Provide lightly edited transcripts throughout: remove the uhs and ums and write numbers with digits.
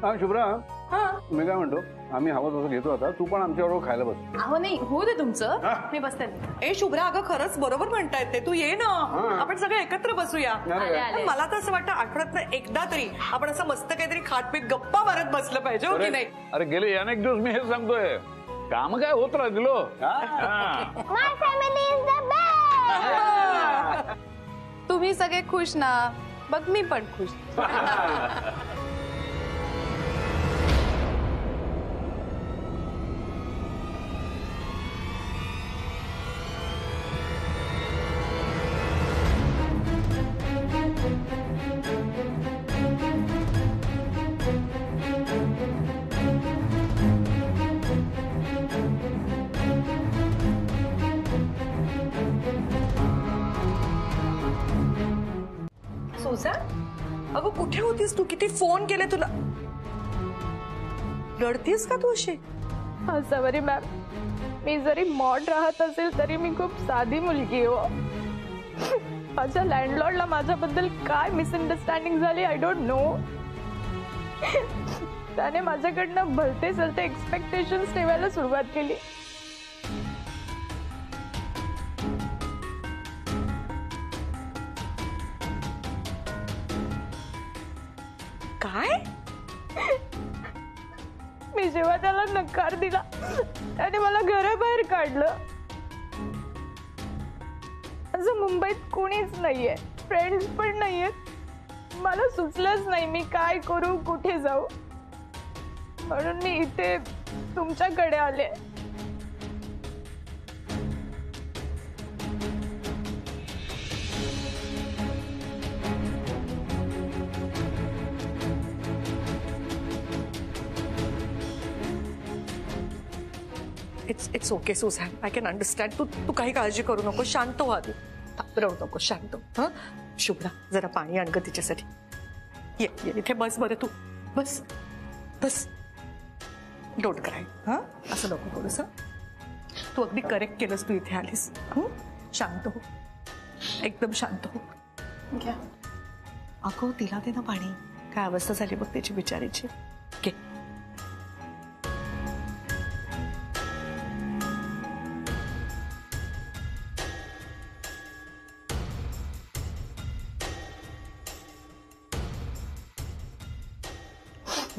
हा शुभ्रा, हाँ मी काय म्हणतो, आम्ही हवं तसं घेतो आता, तू पण आमच्याबरोबर खायला बस. अहो नाही होऊ दे तुमचं, मी बसते. ए शुभ्रा, अगं खरंच बरोबर म्हणतायत ते, तू ये ना, आपण सगळे एकत्र बसूया. पण मला तर असं वाटतं आठवड्यात एकदा तरी आपण असं मस्त काहीतरी खात पीत गप्पा मारत बसलं पाहिजे, हो की नाही? अरे गेले अनेक दिवस मी हे सांगतोय, काम काय होत राहिलो. My family is the best. तुम्ही सगळे खुश ना, बघ मी पण खुश. सुझॅन, अगं कुठे होतीस तू? किती फोन केले तुला. रडतीस का तू अशी? सॉरी मॅम, मी जरी मॉड राहत असेल तरी मी खूप साधी मुलगी हो. माझ्या लँडलॉर्डला माझ्याबद्दल काय मिसअंडरस्टँडिंग झाली आय डोंट नो. त्याने माझ्याकडनं भलते सलते एक्सपेक्टेशन्स ठेवायला सुरुवात केली. काय? मी जेव्हा त्याला नकार दिला त्याने मला घराबाहेर काढलं. असं मुंबईत कोणीच नाहीये, फ्रेंड्स पण नाहीयेत. मला सुचलंच नाही मी काय करू, कुठे जाऊ, म्हणून मी इथे तुमच्याकडे आले. It's okay Susan, I can understand. तू काही काळजी करू नको, शांत व्हा तू, रडू नको, शांत. हा शुभ्रा, जरा पाणी आण ग तिच्यासाठी. ये ये इथे बस बरं, तू बस बस, डोंट क्राय. हा असं नको करूस. तू अगदी करेक्ट केलंस, तू इथे आलीस. शांत हो, एकदम शांत हो. अगो तिला दे ना पाणी, काय अवस्था झाली बघ त्याची बिचारीची. घे.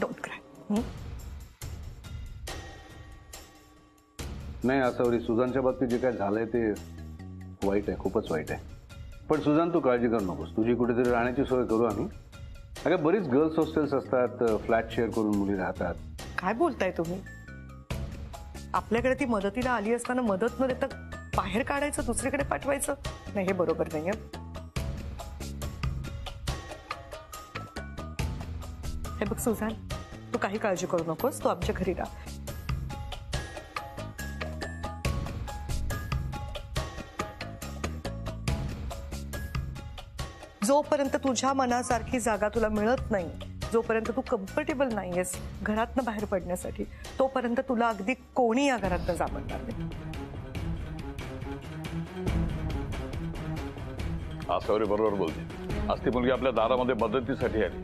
Don't cry. नाही असं सुजानच्या बाबतीत जे काय झालंय ते वाईट आहे, खूपच वाईट आहे. पण सुजान तू काळजी करू नकोस, तुझी कुठेतरी राहण्याची सोय करू आम्ही. अगं बरीच गर्ल्स हॉस्टेल्स असतात, फ्लॅट शेअर करून मुली राहतात. काय बोलताय तुम्ही? आपल्याकडे ती मदतीला आली असताना मदत न देता बाहेर काढायचं, दुसरीकडे पाठवायचं, नाही हे बरोबर नाहीये. हे बघ सुझॅन, तू काही काळजी करू नकोस, तू आमच्या घरी राहा. जोपर्यंत तुझ्या मनासारखी जागा तुला मिळत नाही, जोपर्यंत तू कम्फर्टेबल नाहीयेस घरातनं बाहेर पडण्यासाठी, तोपर्यंत तुला अगदी कोणी या घरातनं जामणार नाही. आसावरी बरोबर बोलते. आज ती मुलगी आपल्या दारामध्ये मदतीसाठी आली,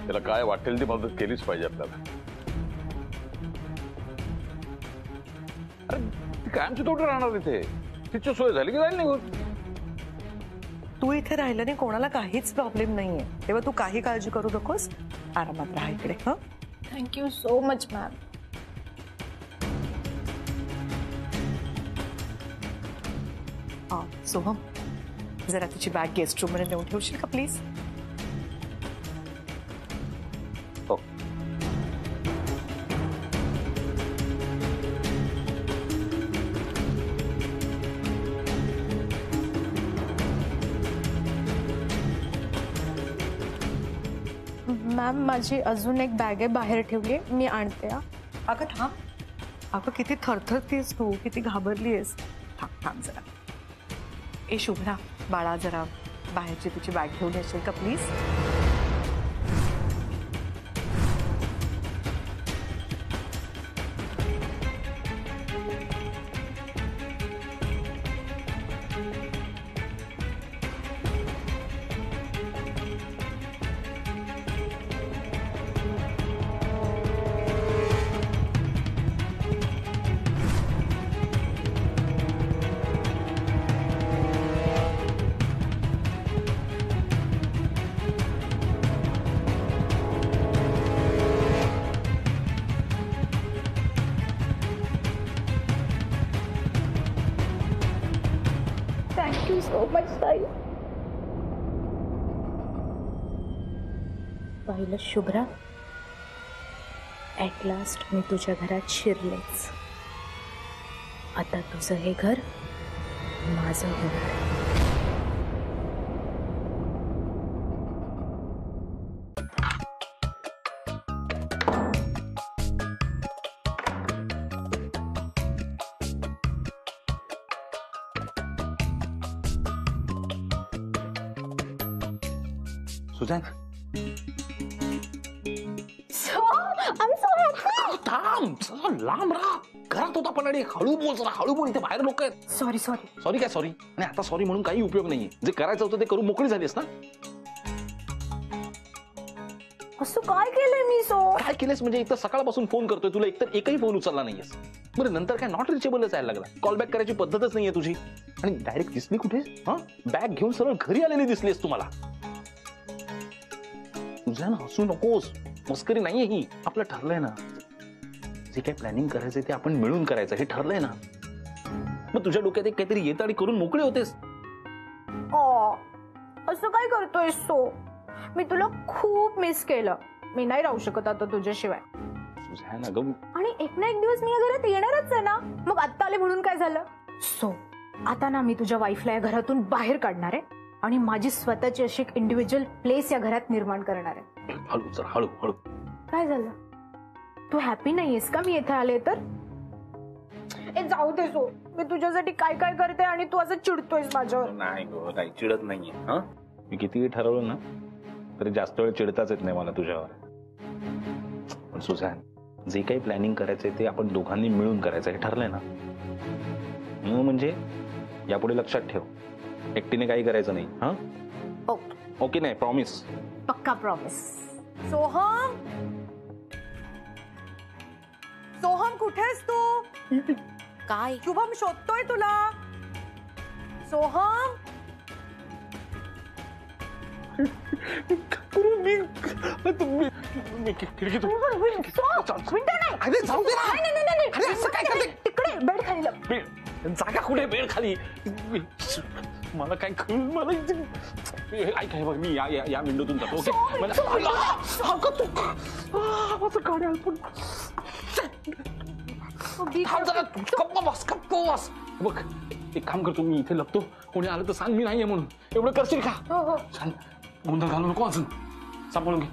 त्याला काय वाटेल ती मदत केलीच पाहिजे आपल्याला. अरे ती कायमची तोटी राहणार इथे, तिची सोय झाली की जाईल निघून. तू इथे राहिलं नाही, कोणाला काहीच प्रॉब्लेम नाहीये, तेव्हा तू काही काळजी करू नकोस, आरामात राहा इकडे. हं, thank you so much ma'am. Soham, जरा तिची बॅग गेस्ट रूम मध्ये नेऊन ठेवशील का प्लीज? हो. मॅम माझी अजून एक बॅग आहे बाहेर ठेवली, मी आणते. अगं थांब, अगं किती थरथरतीस तू, किती घाबरलीस. थांब थांब जरा. ए शुभ्रा, बाळा जरा बाहेरची तिची बॅग घेऊन येशील का प्लीज? यू सो मच ताई. पाहिलं शुभ्रा, ॲट लास्ट मी तुझ्या घरात शिरलेच. आता तुझं हे घर माझं होणार आहे. Sujan, So, I'm so happy. थांब, चला लांब राहा. घरात होता पण आणि हळू बोल, जरा हळू बोल, इथे बाहेर लोक आहेत. Sorry sorry. सॉरी काय सॉरी? आणि आता सॉरी म्हणून काही उपयोग नाहीये. जे करायचं होतं ते करून मोकळी झालीस ना. असं काय केलंय मी? काय केलंस म्हणजे इथं सकाळपासून फोन करतोय तुला, एकतर एकही फोन उचलला नाहीयेस. बरं नंतर काय नॉट रिचेबलच यायला लागला. कॉल बॅक करायची पद्धतच नाहीये तुझी. आणि डायरेक्ट दिसली कुठे? हा, बॅग घेऊन सरळ घरी आलेली दिसलीस तुम्हाला. तुझ्या ना हसू नकोस, मस्करी नाहीये ही. आपलं ठरलंय ना, जे काही प्लॅनिंग करायचंय ते आपण मिळून करायचं, हे ठरलंय ना. मग तुझ्या डोक्यात एक काहीतरी येतं आणि करून मोकळे होतेस. असं काय करतोयस तो? मी तुला खूप मिस केलं. मी नाही राहू शकत आता तुझ्याशिवाय. तुझ्या ना गं, आणि एक ना एक दिवस मी या घरात येणारच आहे ना. मग आत्ता आले म्हणून काय झालं? आता ना मी तुझ्या वाईफला या घरातून बाहेर काढणार आहे आणि माझी स्वतःची अशी एक इंडिव्हिज्युअल प्लेस या घरात निर्माण करणार आहे. हळू जरा हळू हळू. काय झालं? तू हॅपी नाहीयेस का मी इथे आले तर? ए जाऊ दे सो, मी तुझ्यासाठी काय काय करते आणि तू असं चिडतोयस माझ्यावर. नाही गो, नाही चिडत नाहीये. हा, मी कितीही ठरवलं ना तरी जास्त वेळ चिडताच येत नाही मला तुझ्यावर. पण सुझॅन, जे काही प्लॅनिंग करायचंय ते आपण दोघांनी मिळून करायचं, हे ठरलंय ना. म्हणजे यापुढे लक्षात ठेव, एकटीने काही करायचं नाही. हा, ओके. ओके नाही, प्रॉमिस. पक्का प्रॉमिस. सोहम, सोहम कुठेस तू? काय? शुभम शोधतोय तुला. सोहम, तिकडे बेड खाली लप. जागा कुठे? बेड खाली. मला काय कळून, मला ऐक बघ, मी या विंडोतून जातो. ओके, बघ, एक काम करतो, मी इथे लपतो. कोणी आलं तर सांग मी नाहीये म्हणून. एवढं करशील का? हो. छान, गोंधळ घालू नको अजून. सांभाळून घे.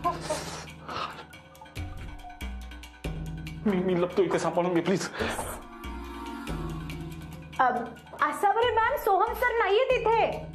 मी लपतो इथे, सांभाळून घे प्लीज. असा बरे मॅम, सोहम सर नाहीये तिथे.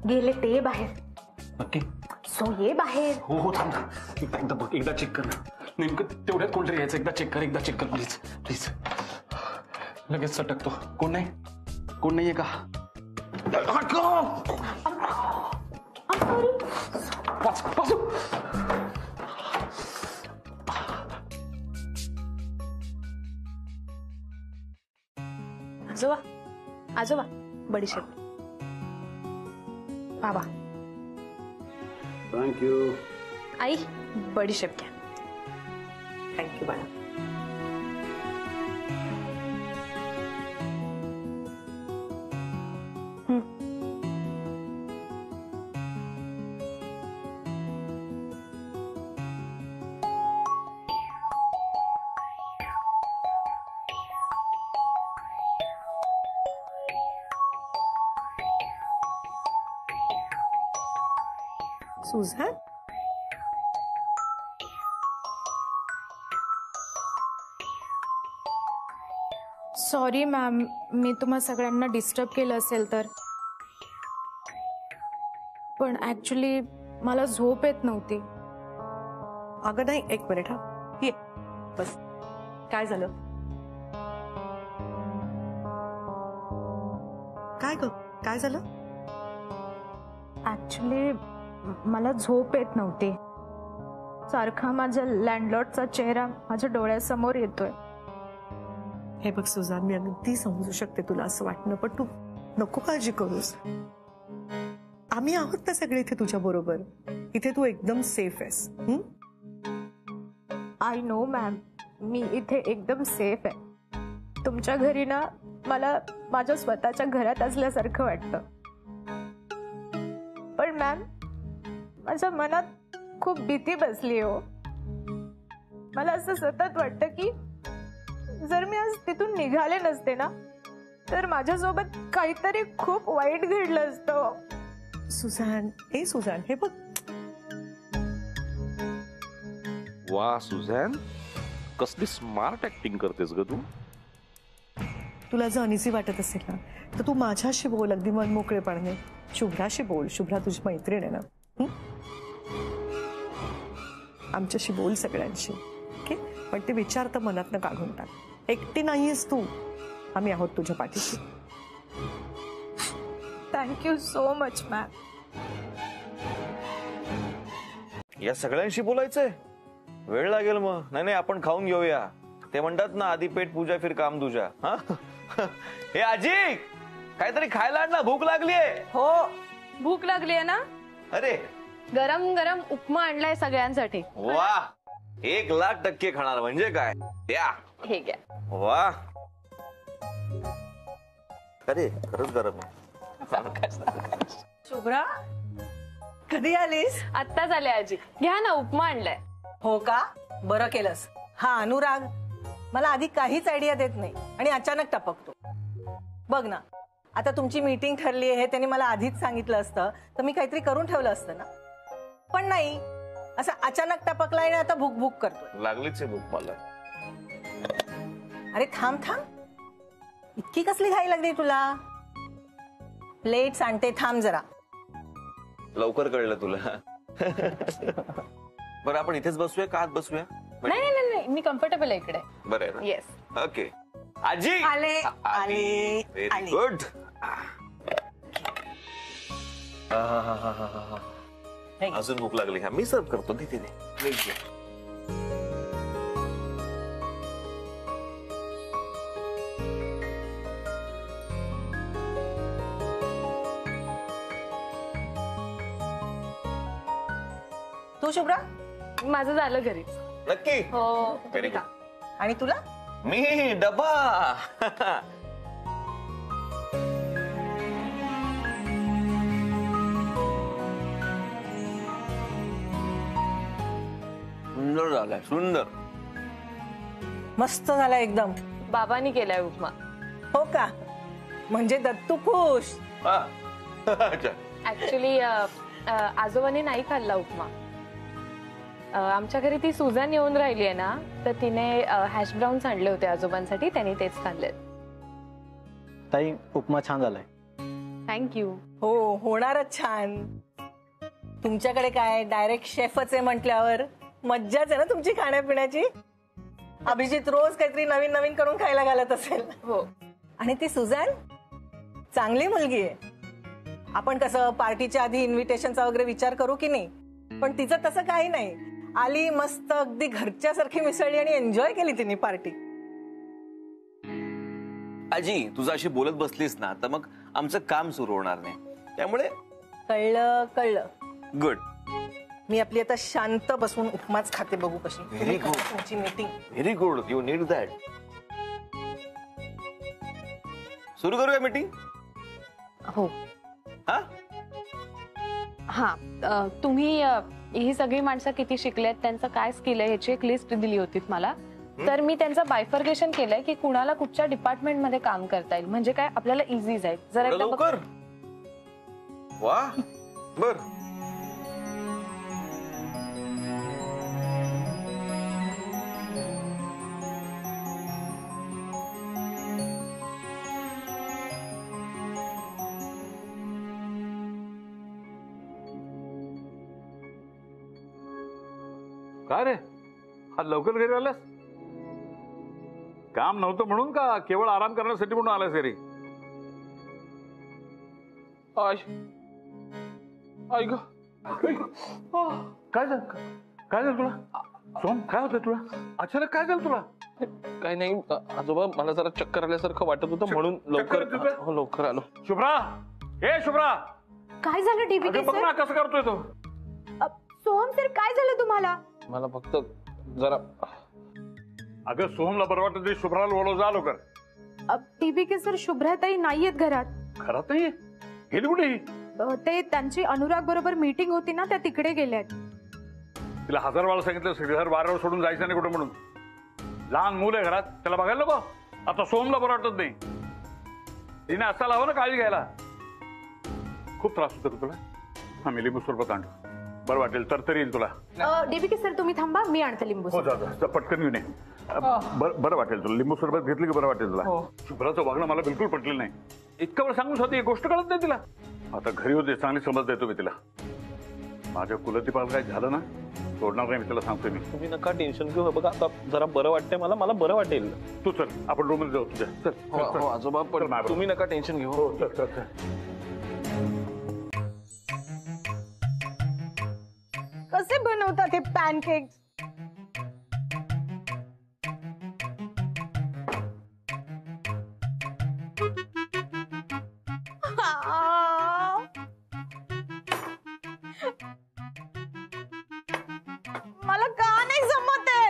गेले ते बाहेर. नक्की? सो ये बाहेर. हो थांब. एकदा बघ, एकदा चेक कर. नेमकं तेवढ्यात कोणतरी यायचं. एकदा चेक कर प्लीज प्लीज. लगेच सटकतो. कोण नाहीये का? आजोबा बडीशेप. बाबा, थँक्यू. आई बडीशेप घ्या. थँक्यू बाळा. सुझान, सॉरी मॅम, मी तुम्हा सगळ्यांना डिस्टर्ब केलं असेल तर. पण ऍक्च्युली मला झोप येत नव्हती. अगं नाही, एक मिनिट. हा, ये बस. काय झालं? काय झालं? ऍक्च्युली मला झोप येत नव्हती. सारखा माझ्या लँडलॉर्डचा चेहरा माझ्या डोळ्यासमोर येतोय. हे बघ सुजान, मी अगदी समजू शकते तुला असं वाटणं, पण तू नको काळजी करूस. आम्ही आहोत ना सगळे इथे तुझ्या बरोबर. इथे तू एकदम सेफ आहेस. आय नो मॅम, मी इथे एकदम सेफ आहे. तुमच्या घरी ना मला माझ्या स्वतःच्या घरात असल्यासारखं वाटतं. पण मॅम, माझ्या मनात खूप भीती बसली हो. मला असं सतत वाटतं की जर मी आज तिथून निघाले नसते ना, तर माझ्यासोबत काहीतरी खूप वाईट घडलं असतं. सुजान, सुजान, हे बघ. वा सुझॅन, कसली स्मार्ट ऍक्टिंग करतेस ग तू. तुला जर अनिसी वाटत असेल ना, तर तू माझ्याशी बोल अगदी मन मोकळेपणाने. शुभ्राशी बोल, शुभ्रा तुझी मैत्रीण आहे ना. आमच्याशी बोल सगळ्यांशी, ओके? पण ते विचार तर मनातनं काढून टाक. एकटी नाहीयेस तू, आम्ही आहोत तुझ्या पाठीशी. Thank you so much ma'am. या सगळ्यांशी बोलायचंय? वेळ लागेल मग. नाही, आपण खाऊन घेऊया. ते म्हणतात ना, आधी पेट पूजा फिर काम तुझ्या. हा हे आजी, काहीतरी खायला आण ना, भूक लागलीये. हो, भूक लागली आहे ना. अरे गरम गरम उपमा आणलाय सगळ्यांसाठी. वा, 1,00,000% खाणार म्हणजे काय. द्या, हे घ्या. वा, अरे खरंच गरम आहे. शुभ्रा, कधी आलीस? आत्ताच आले आजी. घ्या ना, उपमा आणलाय. हो का, बरं केलंस. हा अनुराग मला आधी काहीच आयडिया देत नाही आणि अचानक टपकतो. बघ ना, आता तुमची मीटिंग ठरली आहे, त्यांनी मला आधीच सांगितलं असतं तर मी काहीतरी करून ठेवलं असतं ना. पण नाही, असं अचानक टपकलाय आणि आता भूक भूक करतोय. लागलीच आहे भूक मला. अरे थांब थांब, इतकी कसली घाई लागली तुला? प्लेट्स आणते, थांब जरा. लवकर कळलं तुला. बरं, आपण इथेच बसूया का आत बसूया? नाही नाही नाही, मी कम्फर्टेबल आहे इकडे. बरं आहे ना? येस. ओके. आजी आले, आले, व्हेरी आले. गुड. अजून भूक लागली. हा मी सर्व करतो. तिथे तू शुभ्रा? माझं झालं घरीच. नक्की. हो. Very good. आणि तुला? मी डबा. सुंदर झालाय, सुंदर. मस्त झाला एकदम. बाबांनी केलाय उपमा. हो का? म्हणजे दत्तू खुश. अच्छा. ऍक्च्युली आजोबांनी नाही खाल्ला उपमा. आमच्या घरी ती सुजान येऊन राहिली आहे ना, तर तिने हॅश ब्राउन्स आणले होते आजोबांसाठी, त्यांनी तेच खाल्ले. ताई, उपमा छान झालाय. थँक्यू. हो, होणारच छान. तुमच्याकडे काय डायरेक्ट शेफच आहे म्हटल्यावर मज्जाच आहे ना तुमची खाण्यापिण्याची. अभिजित रोज काहीतरी नवीन नवीन करून खायला घालत असेल. हो. आणि ती सुजान चांगली मुलगी आहे. आपण कसं पार्टीच्या आधी इन्व्हिटेशनचा वगैरे विचार करू की नाही, पण तिचं तसं काही नाही. आली, मस्त अगदी घरच्यासारखी मिसळली आणि एन्जॉय केली तिने पार्टी. आजी, तुझं अशी बोलत बसलीस ना, तर मग आमचं काम सुरू होणार नाही. त्यामुळे कळलं कळलं. गुड. मी आपली आता शांत बसून उपमाच खाते, बघू कशी. Very good. तुमची meeting. Very good. You need that. सुरू करूया मीटिंग? हो. हा, तुम्ही ही सगळी माणसं किती शिकलेत, त्यांचं काय स्किल आहे ह्याची एक लिस्ट दिली होती मला. तर मी त्यांचं बायफर्गेशन केलंय की कुणाला कुठच्या डिपार्टमेंट मध्ये काम करता येईल, म्हणजे काय आपल्याला इझी जाईल. जर एकदा लवकर. वा, बर. काय रे, आज लवकर घरी आलास? काम नव्हतं म्हणून का केवळ आराम करण्यासाठी म्हणून आलास घरी? काय झालं तुला? सोम, काय होतं तुला? अचानक काय झालं तुला? काय नाही आजोबा, मला जरा चक्कर आल्यासारखं वाटत होतं म्हणून लवकर लवकर आलो. शुभ्रा, ए शुभ्रा, काय झालं डीबीके अगं बघ सर? ना कसं करतोय तो. सोहम सर काय झालं तुम्हाला? मला फक्त जरा. अगं सोहमला बरं वाटत नाही, शुभ्राला बोलव, जा लवकर. डीबीके सर शुभ्राताई नाहीयेत घरात. खरं नाही गेली कुठे? ते त्यांची अनुराग बरोबर मीटिंग होती ना, त्या तिकडे गेल्यात. तिला 1000 वेळा सांगितलं घर वाऱ्यावर सोडून जायचं नाही कुठं म्हणून. लहान मुलं आहे घरात, त्याला बघायला नको. आता सोहमला बरं वाटत नाही, तिने असायला हवं ना काळजी घ्यायला. खूप त्रास होतो तुला. हा मी लिंबू सरबत आणतो, बरं वाटेल तर येईल तुला. डीबीके सर तुम्ही थांबा, मी आणते लिंबू. हो जा पटकन घेऊन ये. बरं वाटेल तुला. लिंबू सरबत घेतली की बरं वाटेल तुला. शुभ्राचं वागणं मला बिलकुल पटलेलं नाही. इतकं वेळ सांगून होती, एक गोष्ट कळत नाही तिला. आता घरी होते, चांगली समज देतो मी तिला. माझ्या कुलदीपाला काय झालं ना, सोडणार नाही मी, तिला सांगतोय मी. तुम्ही नका टेन्शन घेऊ. बघा आता जरा बरं वाटतंय मला बरं वाटेल. तू चल, आपण रूम मध्ये जाऊ तुझ्या. चल. हो आजोबा, पण तुम्ही नका टेन्शन घेऊ. हो चल. कसे बनवतात हे पॅनकेक्स? मला का नाही जमत आहे?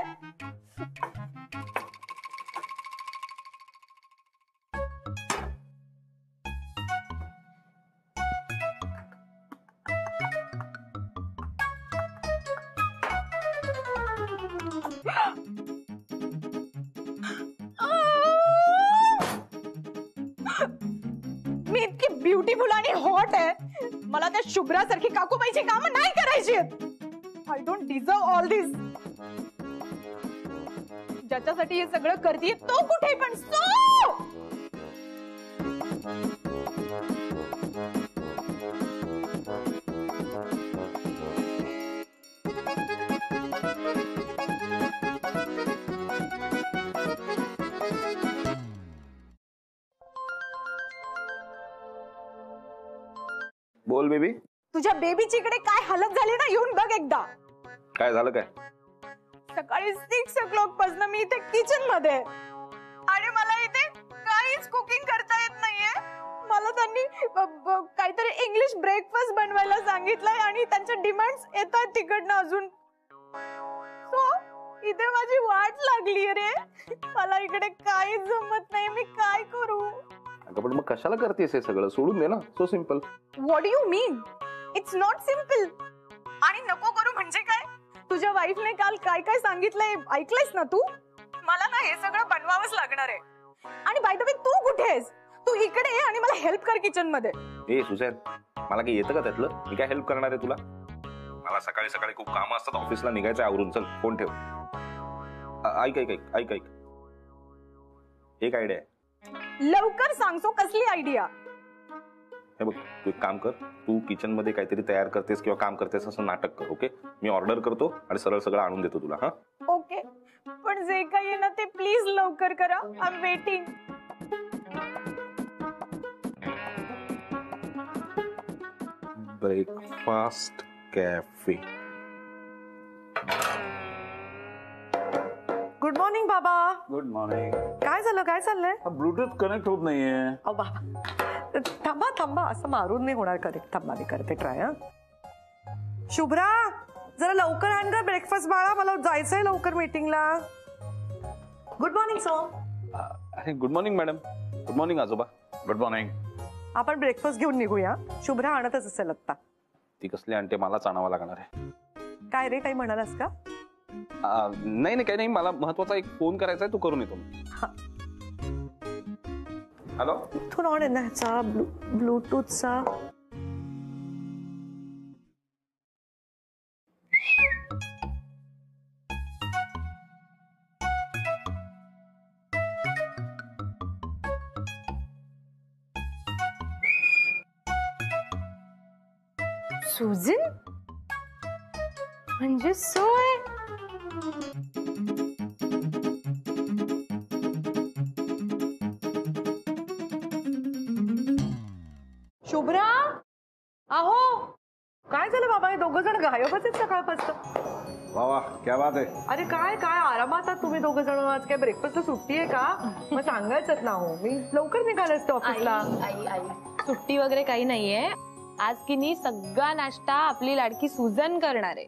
मी इतकी ब्युटिफुल आणि हॉट आहे, मला त्या शुभ्रासारखी काकूबाईची कामं नाही करायची. आय डोंट डिझर्व ऑल दिस. ज्याच्यासाठी हे सगळं करते तो कुठे पण बोल बेबी. तुझ्या बेबीची इकडे काय हालत झाली ना, येऊन बघ एकदा. काय झालं काय? सकाळी 6 o'clock पासून मी इथे किचन मध्ये आणि मला इथे काहीच कुकिंग करता येत नाहीये. मला त्यांनी काहीतरी इंग्लिश ब्रेकफास्ट बनवायला सांगितलंय आणि त्यांच्या डिमांड्स येतात तिकडनं अजून. सो इथे माझी वाट लागली रे. मला इकडे काहीच जमत नाही, मी काय करू? अगं पण मग कशाला करतेस हे सगळं? सोडून दे ना, so simple. What do you mean? It's not simple. आणि नको करू म्हणजे काय? तुझ्या वाईफने काल काय काय सांगितलंय ऐकलंयस ना तू? मला ना हे सगळं बनवावंच लागणार आहे. आणि बाय द वे तू कुठे आहेस? तू इकडे ये आणि मला हेल्प कर किचन मध्ये. ए सुझॅन, मला काही येतं का त्यातलं? मी काय हेल्प करणार आहे तुला? मला सकाळी सकाळी खूप कामं असतात, ऑफिसला निघायचं आवरून. चल फोन ठेव. ऐक एक आयडिया आहे. लवकर सांगतो, कसली आयडिया? हे बघ, तू एक काम कर, तू किचन मध्ये काहीतरी तयार करतेस किंवा काम करतेस असं नाटक कर. ओके, मी ऑर्डर करतो आणि सरळ सगळं आणून देतो तुला. हा ओके, पण जे काही आहे ना ते प्लीज लवकर करा. I am waiting. Breakfast cafe. Good morning बाबा. Good morning. काय झालं? काय चाललंय? ब्लूटूथ कनेक्ट होत नाहीये. अहो बाबा, थांबा असं मारून नाही होणार. करेक्ट, थांबा मी करते ट्राय. शुभ्रा, जरा लवकर आण ग ब्रेकफास्ट बाळा, मला जायचंय लवकर मीटिंगला. Good morning sir. अरे good morning madam. Good morning आजोबा. Good morning. आपण ब्रेकफास्ट घेऊन निघूया. शुभ्रा आणतच असेल आत्ता. ती कसली आणते, मलाच आणावं लागणार आहे. काय रे, काही म्हणालास का? नाही काही नाही, मला महत्वाचा एक फोन करायचा आहे, तू करून येतो. हॅलो. इथून ऑन आहे ना ह्याचा ब्लूटूथचा. सुजन म्हणजे सोय. शुभ्रा, अहो काय झालं बाबा? हे दोघं जण गायबच आहेत सकाळपासून. वा वा, क्या बात आहे. अरे काय काय आरामात आहात तुम्ही दोघं जण. आज काय ब्रेकफास्टला सुट्टी आहे का? मग सांगायचं ना हो, मी लवकर निघाले असते ऑफिसला. आई सुट्टी वगैरे काही नाहीये. आज की नाही सगळा नाश्ता आपली लाडकी सुजन करणार आहे.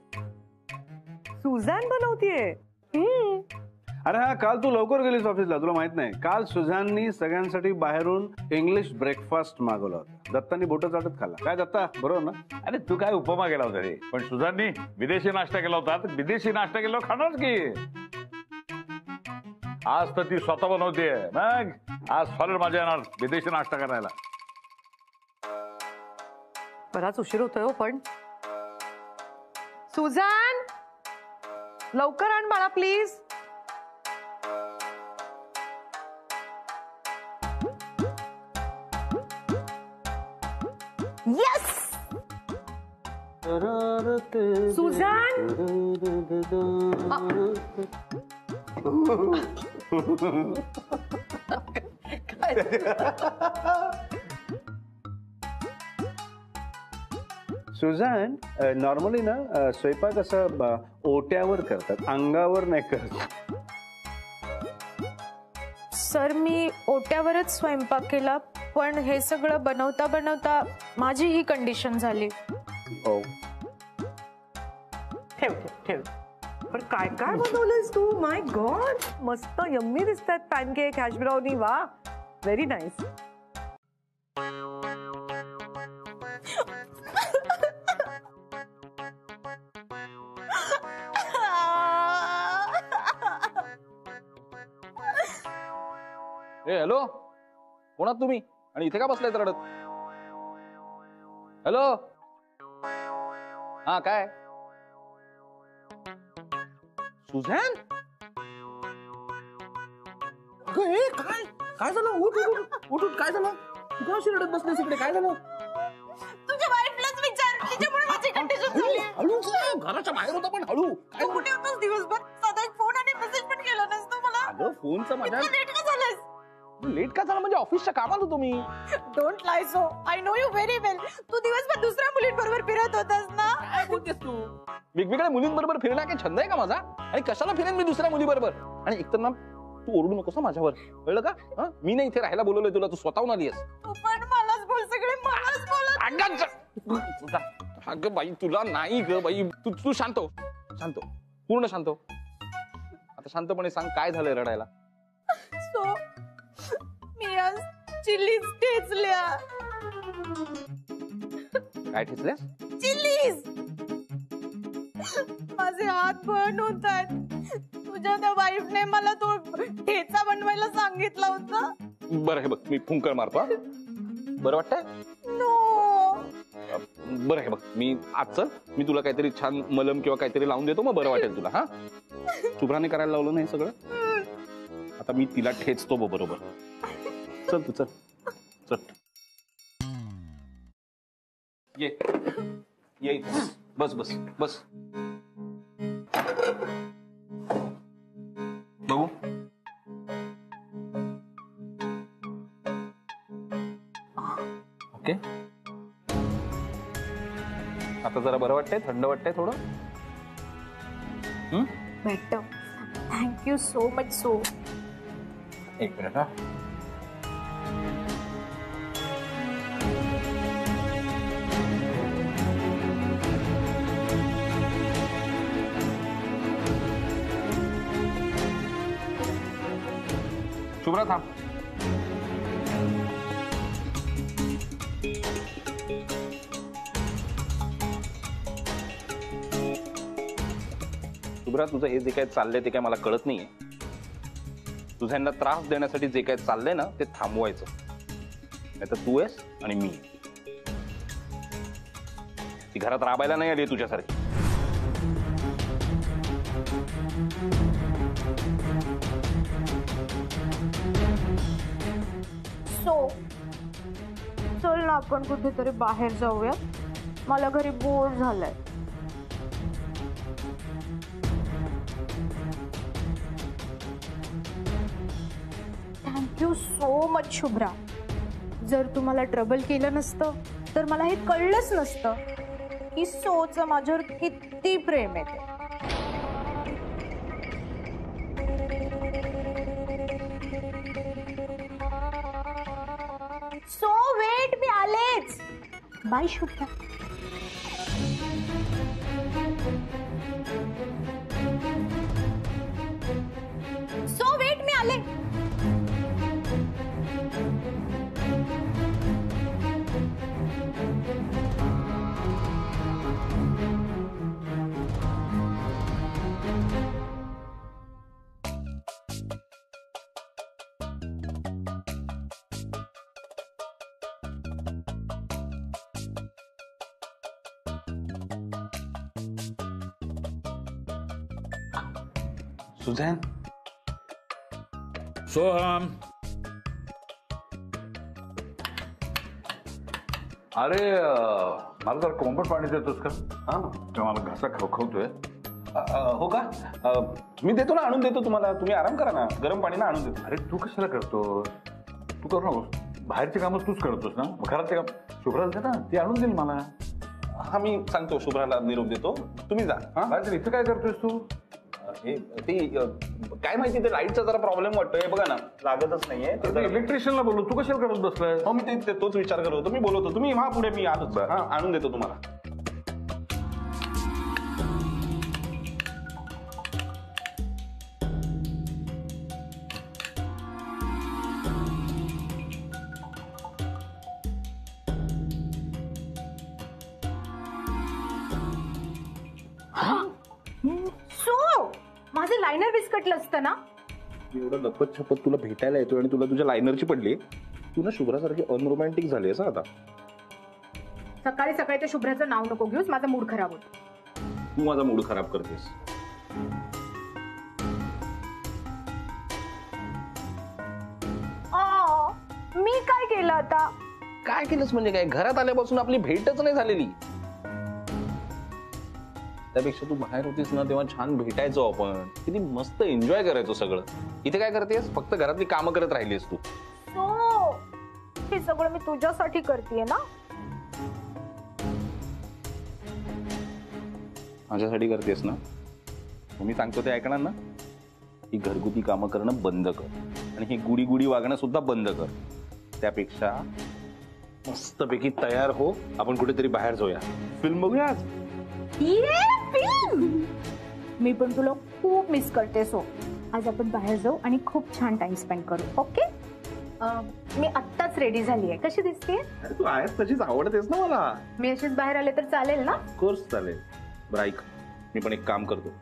सुझॅन बनवतीये. अरे हा, काल तू लवकर गेलीस ऑफिसला, तुला माहित नाही. काल सुझाननी सगळ्यांसाठी बाहेरून इंग्लिश ब्रेकफास्ट मागवला होता. दत्तानी बोटं चाटत खाल्ला. काय दत्ता, बरोबर ना? अरे तू काय उपमा केला होता रे, पण सुजाननी विदेशी नाश्ता केला होता. तर विदेशी नाश्ता केल्यावर खाणारच की. आज तर ती स्वतः बनवतेय. मग आज फॉरन माझ्या येणार विदेशी नाश्ता करायला. बराच उशीर होतोय हो पण. सुझान, लवकर आण बाळा please. Yes! Suzanne, Suzanne, normally ना स्वयंपाक असं ओट्यावर करतात, अंगावर नाही करत. सर मी ओट्यावरच स्वयंपाक केला, पण हे सगळं बनवता बनवता माझी ही कंडिशन झाली. हो. ठेव ठेव ठेव. पण काय काय बनवलंयस तू? माय गॉड, मस्त यम्मी दिसतात पॅनकेक, हॅश ब्राउनी. वा, व्हेरी नाईस. ए हॅलो, कोणात तुम्ही आणि इथे का बसलाय रडत? हॅलो, हा काय सुझॅन? काय काय झालं? उठ उठ उठ उठ. काय झालं? तू का अशी रडत बसलीस इकडे? काय झालं? तुझ्या वाईफलाच विचार, तिच्यामुळे माझी कंडिशन झाली. हळू घराच्या बाहेर होता पण हळू. काय कुठे होतास दिवसभर? साधा फोन आणि मेसेज पण केला नसतो मला. अगं फोनचं माझ्या लेट का झालंस? लेट का झालं म्हणजे ऑफिसच्या कामात होतो मी. Don't lie so. I know you very well. तू दिवसभर दुसऱ्या मुलींबरोबर फिरत होतास ना. काय बोलतेस तू? वेगवेगळ्या मुलींबरोबर फिरणं काही छंद आहे का माझा? आणि कशाला फिरेन मी दुसऱ्या मुलीबरोबर? आणि एकतर ना तू ओरडू नकोस माझ्यावर, कळलं का? मी नाही इथे राहायला बोलवलंय तुला, तू स्वतःहून आलीस. तू पण मलाच बोल, सगळे मलाच बोलत. अगं बाई तुला नाही ग बाई. तू शांत हो, शांत हो, पूर्ण शांत हो. आता शांतपणे सांग काय झालंय रडायला? सो मी आज चिलीज ठेचल्या. काय ठेचल्यास? चिलीज. माझे हात बर्न होत आहेत. तुझ्या त्या वाईफने मला तो ठेचा बनवायला सांगितला होता. बरं हे बघ, मी फुंकर मारतो. बरं वाटतंय? नो. बरं हे बघ, मी आज चल, मी तुला काहीतरी छान मलम किंवा काहीतरी लावून देतो, मग बरं वाटेल तुला. हा, शुभ्राने करायला लावलं नाही सगळं. आता मी तिला ठेचतो बरोबर. चल तू चल चल. ये ये, बस बस बस. बघू ओके. आता जरा बरं वाटतंय? थंड वाटतंय थोडं? Better. Thank you so much. So एक मिनिट. हा, शुभ्रा थांब. शुभ्रा, तुझं हे जे काय चाललंय ते काय मला कळत नाहीये. तुझ्यांना त्रास देण्यासाठी जे काय चाललंय ना ते थांबवायचं. नाही तर तू आहेस आणि मी. ती घरात राबायला नाही आली तुझ्यासारखी. सो चल ना आपण कुठेतरी बाहेर जाऊया. मला घरी बोर झालंय. Thank you so much Shubhra. जर तुम्हाला ट्रबल केलं नसतं तर मला हे कळलंच नसतं की सोचं माझ्यावर किती प्रेम आहे. बाय शुभ्रा. सो वेट, मी आले. सुझॅन, सोहम, अरे मला जरा कोंबट पाणी देतोस का? हा, मला घसा खवखवतोय. हो का? मी देतो ना, आणून देतो तुम्हाला. तुम्ही आराम करा ना, गरम पाणी ना आणून देतो. अरे तू कशाला करतो? तू करू नकोस. बाहेरची कामं तूच करतोस ना, घरातले काम शुभ्रा ना, ती आणून देईल मला. हा, मी सांगतो शुभ्राला निरोप देतो. तुम्ही जा. हा, इथं काय करतोयस तू? ते काय माहिती, ते लाईटचा जरा प्रॉब्लेम वाटतोय. बघा ना, लागतच नाहीये. इलेक्ट्रिशियनला बोलू, तू कशाला करत बसलाय? हो, मी तोच विचार करत होतो. मी बोलवतो, तुम्ही हा पुढे, मी आलोच. हा, आणून देतो तुम्हाला. माझं लायनर बिस्कटलं असतं ना. एवढं लपत छपत तुला भेटायला येतोय आणि तुला तुझ्या लायनरची पडली. तू ना शुभ्रासारखी अनरोमॅन्टिक झाली आहेस आता. सकाळी सकाळी त्या शुभ्राचं नाव नको घेऊस, माझा मूड खराब होतो. तू माझा मूड खराब करतेस. मी काय केलं आता? काय केलंस म्हणजे काय? घरात आल्यापासून आपली भेटच नाही झालेली. त्यापेक्षा तू बाहेर होतीस ना, तेव्हा छान भेटायचो आपण, किती मस्त एन्जॉय करायचो सगळं. इथे काय करतेस? फक्त घरातली कामं करत राहिलीस तू. हे सगळं मी तुझ्यासाठी करतेय ना. माझ्यासाठी करतेस ना? मी सांगतो ते ऐकणार ना? ही घरगुती कामं करणं बंद कर आणि ही गुडी गुडी वागणं सुद्धा बंद कर. त्यापेक्षा मस्तपैकी तयार हो, आपण कुठेतरी बाहेर जाऊया, फिल्म बघूया आज. मी पण तुला खूप मिस करते. सो आज आपण बाहेर जाऊ आणि खूप छान टाइम स्पेंड करू. ओके? मी आत्ताच रेडी झाली आहे. कशी दिसते? तू आहेस तशीच, आवडतेस ना मला. मी अशीच बाहेर आले तर चालेल ना? कोर्स चालेल. बरं ऐक, मी पण एक काम करतो,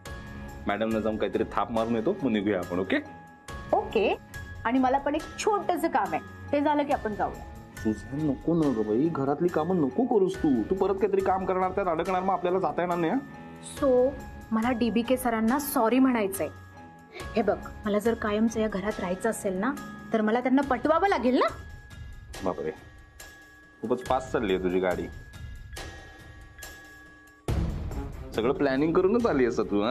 मॅडमला जाऊन काहीतरी थाप मारून येतो, मग निघूया आपण. ओके? ओके. आणि मला पण एक छोटंसं काम आहे, ते झालं की आपण जाऊया. सुझॅन, नको ना ग बाई, घरातली कामं नको करूस तू परत काहीतरी काम करणार, त्यात अडकणार, मग आपल्याला जाता येणार नाही. सो मला DBK सरांना सॉरी म्हणायचंय. हे बघ, मला जर कायमचं या घरात राहायचं असेल ना, तर मला त्यांना पटवावं लागेल ना. बापरे, खूपच फास्ट चालली आहे तुझी गाडी. सगळं प्लॅनिंग करूनच आली असं तू.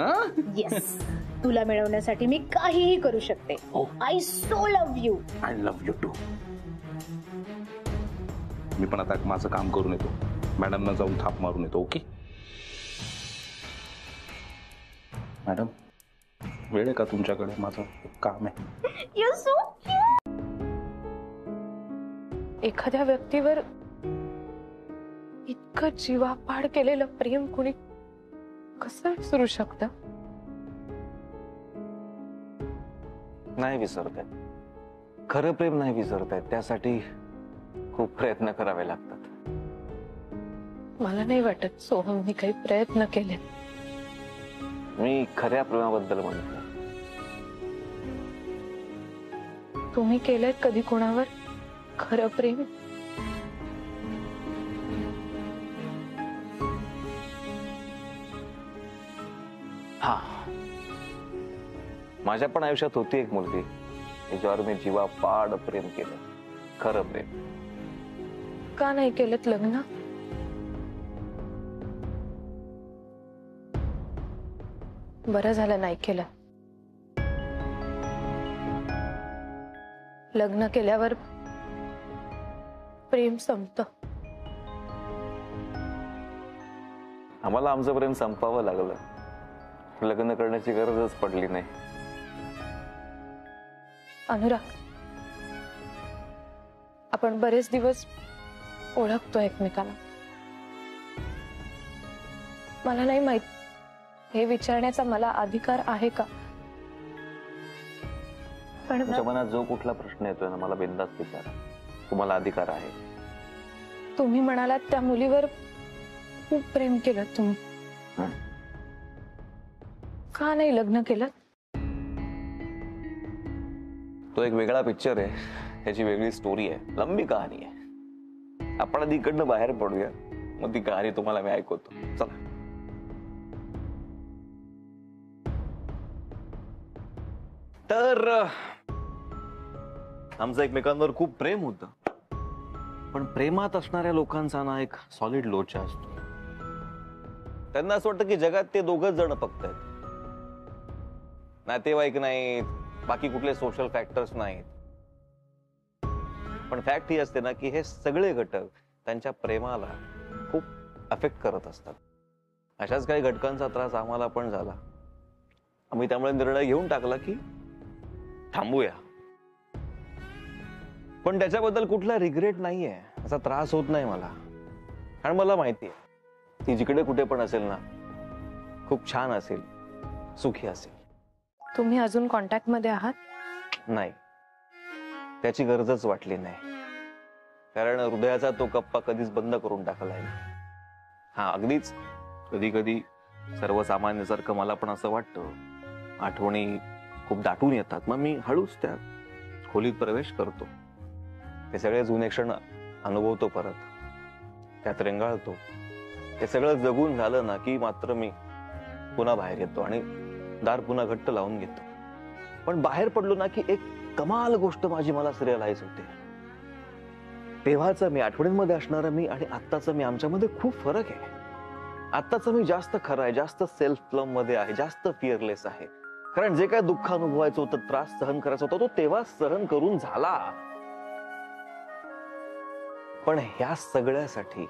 येस, तुला मिळवण्यासाठी मी काहीही करू शकते. I so love you. I love you too. मी पण आता माझं काम करून येतो, मॅडमना जाऊन थाप मारून येतो. ओके मॅडम, वेळ आहे का तुमच्याकडे? माझं काम आहे. You so cute. एखाद्या व्यक्तीवर इतकं जीवापाड केलेलं प्रेम कुणी कसं विसरू शकतं? नाही विसरतायत. खरं प्रेम नाही विसरतायत. त्यासाठी खूप प्रयत्न करावे लागतात. मला नाही वाटत सोहमने काही प्रयत्न केले. मी खऱ्या प्रेमाबद्दल म्हणतो. तुम्ही केलंय कधी कोणावर खरं प्रेम? हा, माझ्या पण आयुष्यात होती एक मुलगी, तिच्यावर मी जीवापाड प्रेम केलं, खरं प्रेम. का नाही केलं लग्न? बरं झालं नाही केलं. लग्न केल्यावर प्रेम संपतं. आम्हाला आमचं प्रेम संपावं लागलं. लग्न करण्याची गरजच पडली नाही. अनुराग, आपण बरेच दिवस ओळखतो एकमेकाला. मला नाही माहित हे विचारण्याचा मला अधिकार आहे का, पण तुमच्या मनात जो कुठला प्रश्न येतोय ना मला बिनधास्त विचारा, तुम्हाला अधिकार आहे. तुम्ही म्हणालात त्या मुलीवर खूप प्रेम केलं तुम्ही, का नाही लग्न केलं? तो एक वेगळा पिक्चर आहे, त्याची वेगळी स्टोरी आहे, लंबी कहाणी आहे. आपण आधी इकडनं बाहेर पडूया, मग ती कहाणी तुम्हाला मी ऐकवतो. चला. तर आमचं एकमेकांवर खूप प्रेम होतं, पण प्रेमात असणाऱ्या लोकांचा ना एक सॉलिड लोचा असतो. त्यांना असं वाटतं की जगात ते दोघच जण फक्त आहेत, नातेवाईक नाहीत, बाकी कुठले सोशल फॅक्टर्स नाहीत. पण फॅक्ट ही असते ना की हे सगळे घटक त्यांच्या प्रेमाला खूप अफेक्ट करत असतात. अशाच काही घटकांचा त्रास आम्हाला पण झाला. आम्ही त्यामुळे निर्णय घेऊन टाकला की थांबूया. पण त्याच्याबद्दल कुठला रिग्रेट नाहीये, असा त्रास होत नाही मला. कारण मला माहितीये ती जिकडे कुठे पण असेल ना खूप छान असेल, सुखी असेल. तुम्ही अजून कॉन्टॅक्ट मध्ये आहात? नाही, त्याची गरजच वाटली नाही. कारण हृदयाचा तो कप्पा कधीच बंद करून टाकलाय. हा, अगदीच कधी कधी सर्वसामान्यासारखं मला पण असं वाटतं, आठवणी खूप दाटून येतात. मग मी हळूच त्या खोलीत प्रवेश करतो, ते सगळे जुने क्षण अनुभवतो, परत त्यात रेंगाळतो. ते सगळं जगून झालं ना की मात्र मी पुन्हा बाहेर येतो आणि दार पुन्हा घट्ट लावून घेतो. पण बाहेर पडलो ना की एक कमाल गोष्ट माझी मला रिअलाइज होते. तेव्हाच मी, आठवणींमध्ये असणारं मी आणि आत्ताचं मी, आमच्यामध्ये खूप फरक आहे. आत्ताचं मी जास्त खरं आहे, जास्त सेल्फ लव्ह मध्ये आहे, जास्त फिअरलेस आहे. कारण जे काय दुःख अनुभवायचं होतं, त्रास सहन करायचा होता, तो तेव्हा सहन करून झाला. पण ह्या सगळ्यासाठी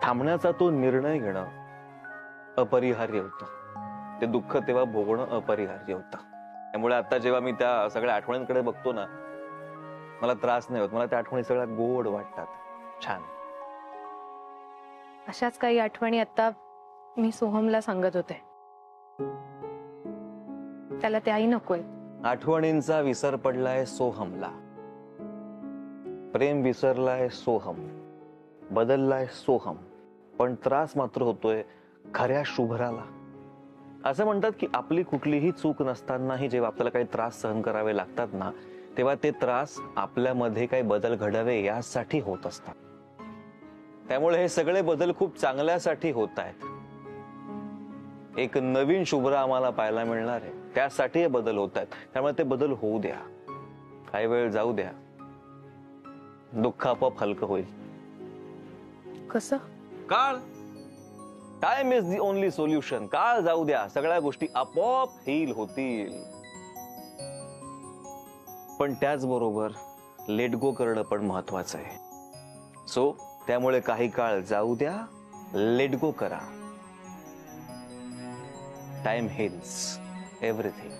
थांबण्याचा तो निर्णय घेणं अपरिहार्य होतं. ते दुःख तेव्हा भोगणं अपरिहार्य होतं. त्यामुळे आता जेव्हा मी त्या सगळ्या आठवणींकडे बघतो ना, मला त्रास नाही होत. मला त्या आठवणी सगळ्या गोड वाटतात, छान. अशाच काही आठवणी आता मी सोहमला सांगत होते. त्याला त्याही नकोय. आठवणींचा विसर पडलाय सोहमला, प्रेम विसरलाय सोहम, बदललाय सोहम, पण त्रास मात्र होतोय खऱ्या शुभ्राला. असं म्हणतात की आपली कुठलीही चूक नसतानाही जेव्हा आपल्याला काही त्रास सहन करावे लागतात ना, तेव्हा ते त्रास आपल्यामध्ये काही बदल घडावे यासाठी होत असतात. त्यामुळे हे सगळे बदल खूप चांगल्यासाठी होत आहेत. एक नवीन शुभ्रा आम्हाला पाहायला मिळणार आहे, त्यासाठी हे बदल होत आहेत. त्यामुळे ते बदल होऊ द्या, काही वेळ जाऊ द्या, दुःख आपोआप हलकं होईल. कसं? काळ, time is the only solution. काळ जाऊ द्या, सगळ्या गोष्टी आपोआप हील होतील. पण त्याचबरोबर लेट गो करणं पण महत्वाचं आहे. सो त्यामुळे काही काळ जाऊ द्या, लेट गो करा. Time heals everything.